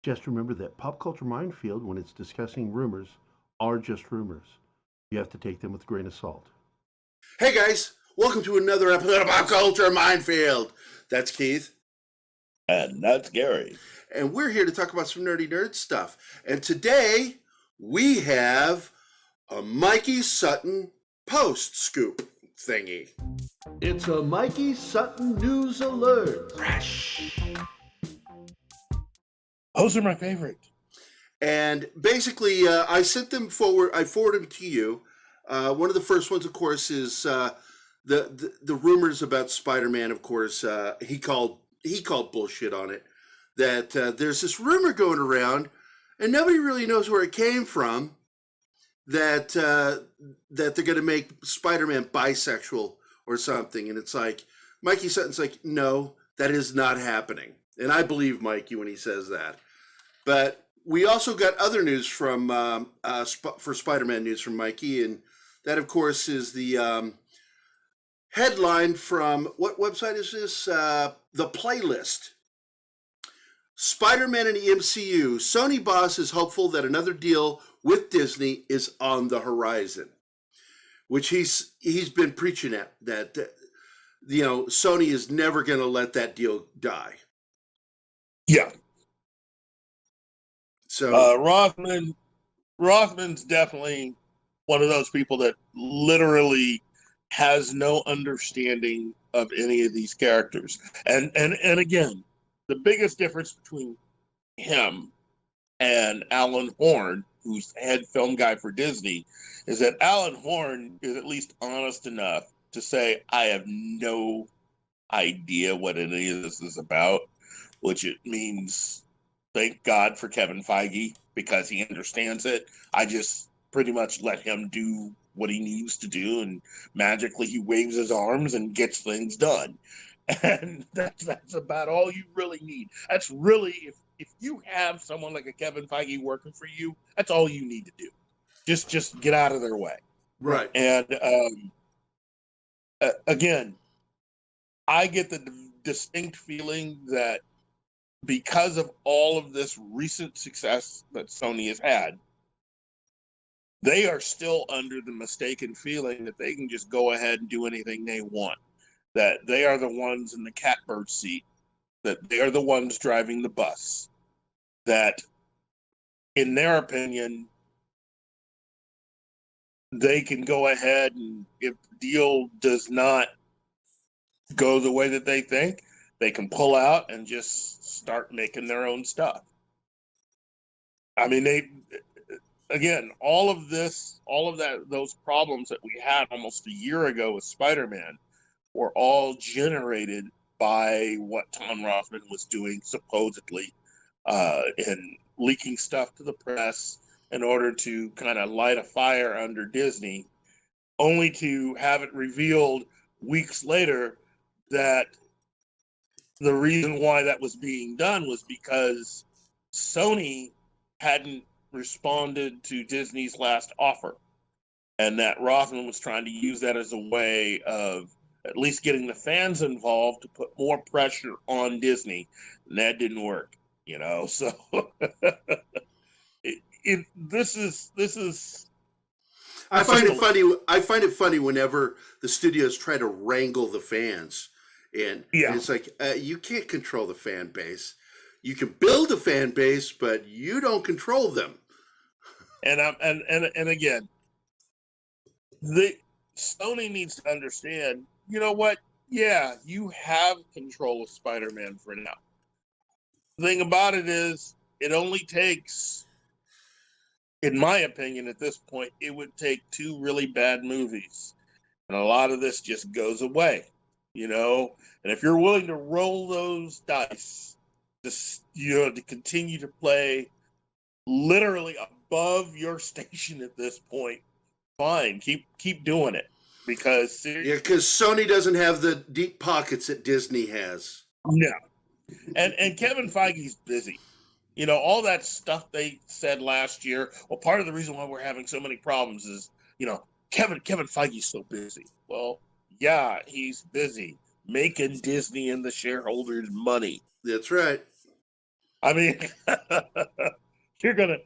Just remember that Pop Culture Minefield, when it's discussing rumors, are just rumors. You have to take them with a grain of salt. Hey guys, welcome to another episode of Pop Culture Minefield. That's Keith. And that's Gerry. And we're here to talk about some nerdy nerd stuff. And today we have a Mikey Sutton post scoop thingy. It's a Mikey Sutton news alert. Fresh. Those are my favorite. And basically, I sent them forward. I forwarded them to you. One of the first ones, of course, is the rumors about Spider-Man. Of course, he called bullshit on it. That there's this rumor going around, and nobody really knows where it came from. That they're going to make Spider-Man bisexual or something, and it's like Mikey Sutton's like, no, that is not happening, and I believe Mikey when he says that. But we also got other news from for Spider-Man news from Mikey, and that, of course, is the headline from what website is this? The Playlist. Spider-Man and the MCU. Sony boss is hopeful that another deal with Disney is on the horizon, which he's been preaching at that Sony is never going to let that deal die. Yeah. So Rothman's definitely one of those people that literally has no understanding of any of these characters. And again, the biggest difference between him and Alan Horn, who's head film guy for Disney, is that Alan Horn is at least honest enough to say, I have no idea what any of this is about, which it means thank God for Kevin Feige because he understands it. I just pretty much let him do what he needs to do, and magically he waves his arms and gets things done. And that's about all you really need. That's really, if you have someone like a Kevin Feige working for you, that's all you need to do. Just get out of their way. right. And again, I get the distinct feeling that because of all of this recent success that Sony has had, they are still under the mistaken feeling that they can just go ahead and do anything they want, that they are the ones in the catbird seat, that they are the ones driving the bus, that in their opinion, they can go ahead and if the deal does not go the way that they think, they can pull out and just start making their own stuff. I mean, all of those problems that we had almost a year ago with Spider-Man were all generated by what Tom Rothman was doing, supposedly, in leaking stuff to the press in order to kind of light a fire under Disney, only to have it revealed weeks later that the reason why that was being done was because Sony hadn't responded to Disney's last offer, and that Rothman was trying to use that as a way of at least getting the fans involved to put more pressure on Disney, and that didn't work, so this is I find it funny. I find it funny whenever the studios try to wrangle the fans, and it's like you can't control the fan base. You can build a fan base, but you don't control them. And again, the Sony needs to understand. You know what? Yeah, you have control of Spider-Man for now. The thing about it is, it only takes, in my opinion, at this point, it would take 2 really bad movies, and a lot of this just goes away, And if you're willing to roll those dice, to continue to play literally above your station at this point, fine, keep doing it, because Sony doesn't have the deep pockets that Disney has. No, and Kevin Feige's busy. All that stuff they said last year. Well, part of the reason why we're having so many problems is, Kevin Feige's so busy. Well, yeah, he's busy, making Disney and the shareholders money. That's right. I mean, you're gonna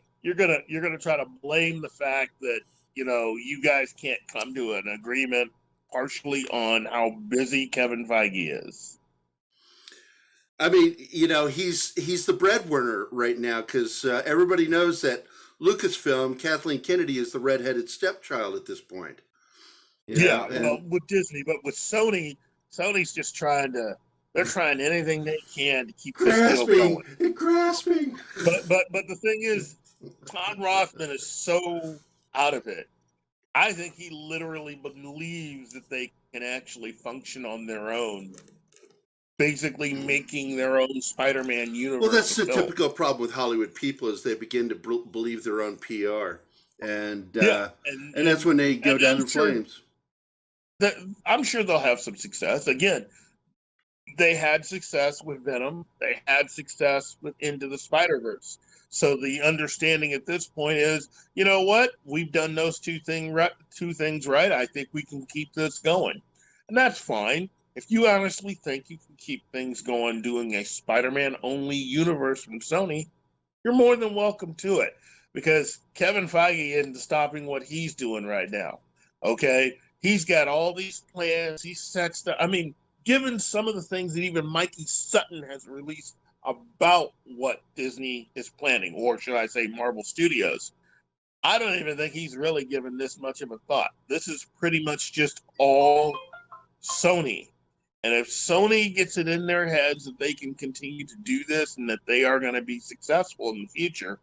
try to blame the fact that you guys can't come to an agreement partially on how busy Kevin Feige is. I mean, he's the breadwinner right now because everybody knows that Lucasfilm, Kathleen Kennedy, is the redheaded stepchild at this point. Well, with Disney, but with Sony, Sony's just they're trying anything they can to keep this deal going. Grasping. But the thing is, Todd Rothman is so out of it. I think he literally believes that they can actually function on their own, basically making their own Spider-Man universe. Well, that's the typical problem with Hollywood people is they begin to believe their own PR, and that's when they go down in flames. I'm sure they'll have some success. Again, they had success with Venom. They had success with Into the Spider-Verse. So the understanding at this point is, you know what? We've done those two things right. I think we can keep this going. And that's fine. If you honestly think you can keep things going doing a Spider-Man only universe from Sony, you're more than welcome to it. Because Kevin Feige isn't stopping what he's doing right now. Okay? He's got all these plans. He sets I mean, given some of the things that even Mikey Sutton has released about what Disney is planning, or should I say Marvel Studios, I don't even think he's really given this much of a thought. This is pretty much just all Sony. And if Sony gets it in their heads that they can continue to do this and that they are going to be successful in the future,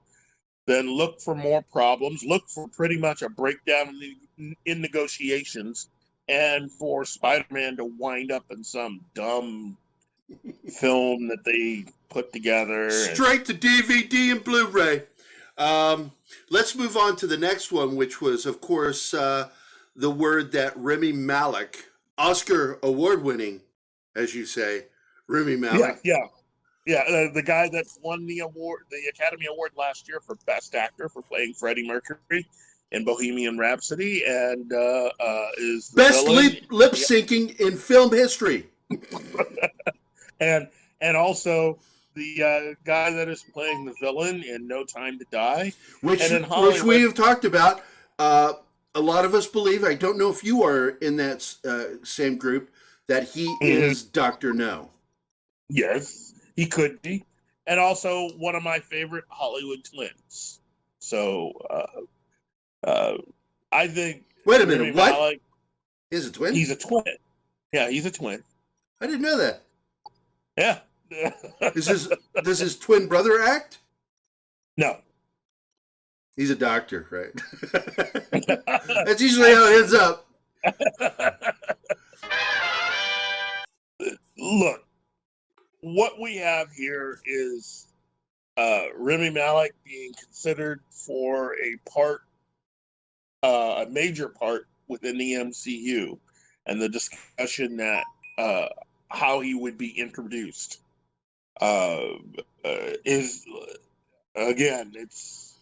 then look for more problems. Look for pretty much a breakdown in negotiations, and for Spider-Man to wind up in some dumb film that they put together. Straight to DVD and Blu-ray. Let's move on to the next one, which was, of course, the word that Rami Malek, Oscar award-winning, as you say, Rami Malek. Yeah, the guy that won the Academy Award last year for Best Actor for playing Freddie Mercury in Bohemian Rhapsody, and is the best lip syncing in film history. and also the guy that is playing the villain in No Time to Die, which we have talked about. A lot of us believe, I don't know if you are in that same group, that he is Dr. No. Yes. He could be, and also one of my favorite Hollywood twins. So, I think. Wait a minute, what? Malek, he's a twin? He's a twin. Yeah, he's a twin. I didn't know that. Yeah. Does his twin brother act? No. He's a doctor, right? That's usually how it ends up. Look. What we have here is Rami Malek being considered for a major part within the MCU, and the discussion that how he would be introduced is, again, it's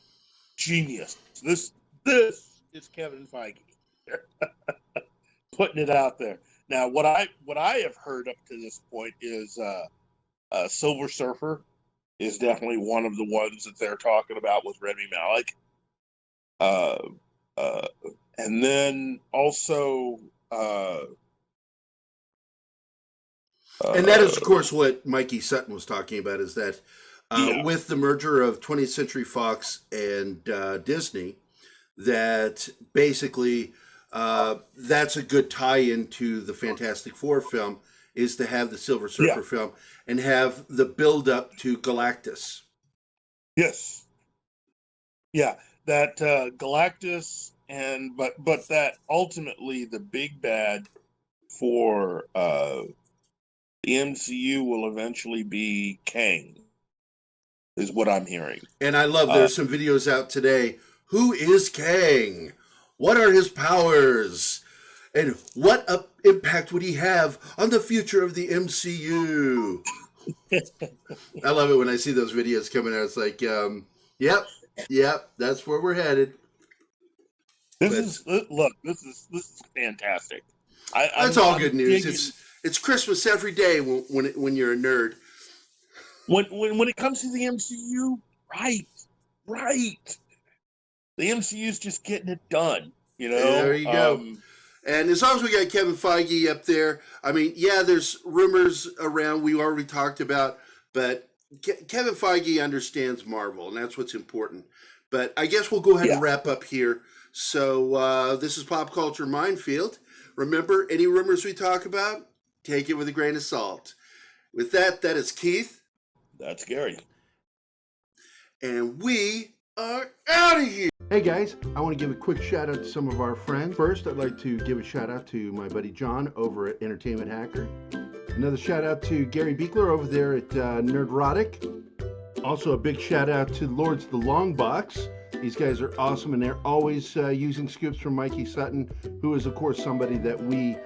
genius. This is Kevin Feige putting it out there. Now, what I have heard up to this point is. Silver Surfer is definitely one of the ones that they're talking about with Rami Malek. And then also... and that is, of course, what Mikey Sutton was talking about, is that with the merger of 20th Century Fox and Disney, that basically that's a good tie-in to the Fantastic Four film, is to have the Silver Surfer film and have the build-up to Galactus. Yes. Yeah, that Galactus, but that ultimately the big bad for the MCU will eventually be Kang, is what I'm hearing. And I love, there's some videos out today. Who is Kang? What are his powers? And what impact would he have on the future of the MCU? I love it when I see those videos coming out. It's like, yep, that's where we're headed. This is fantastic. That's all good news. It's Christmas every day when you're a nerd. When it comes to the MCU, right. The MCU's just getting it done, you know? There you go. And as long as we got Kevin Feige up there, I mean, yeah, there's rumors around we already talked about, but Kevin Feige understands Marvel, and that's what's important. But I guess we'll go ahead and wrap up here. So this is Pop Culture Minefield. Remember, any rumors we talk about, take it with a grain of salt. With that is Keith. That's Gerry. And we are out of here. Hey guys, I want to give a quick shout out to some of our friends. First, I'd like to give a shout out to my buddy John over at Entertainment Hacker. Another shout out to Gary Beekler over there at Nerdrotic. Also a big shout out to Lords of the Long Box. These guys are awesome, and they're always using scoops from Mikey Sutton, who is of course somebody that we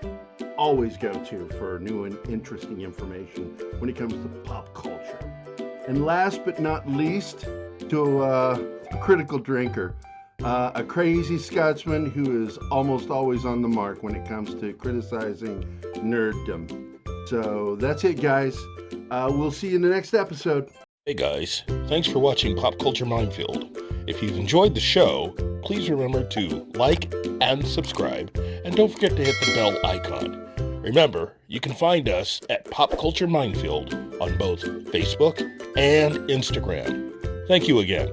always go to for new and interesting information when it comes to pop culture. And last but not least, to a critical drinker, a crazy Scotsman who is almost always on the mark when it comes to criticizing nerddom. So that's it, guys. We'll see you in the next episode. Hey guys, thanks for watching Pop Culture Minefield. If you've enjoyed the show, please remember to like and subscribe, and don't forget to hit the bell icon. Remember, you can find us at Pop Culture Minefield on both Facebook and Instagram. Thank you again.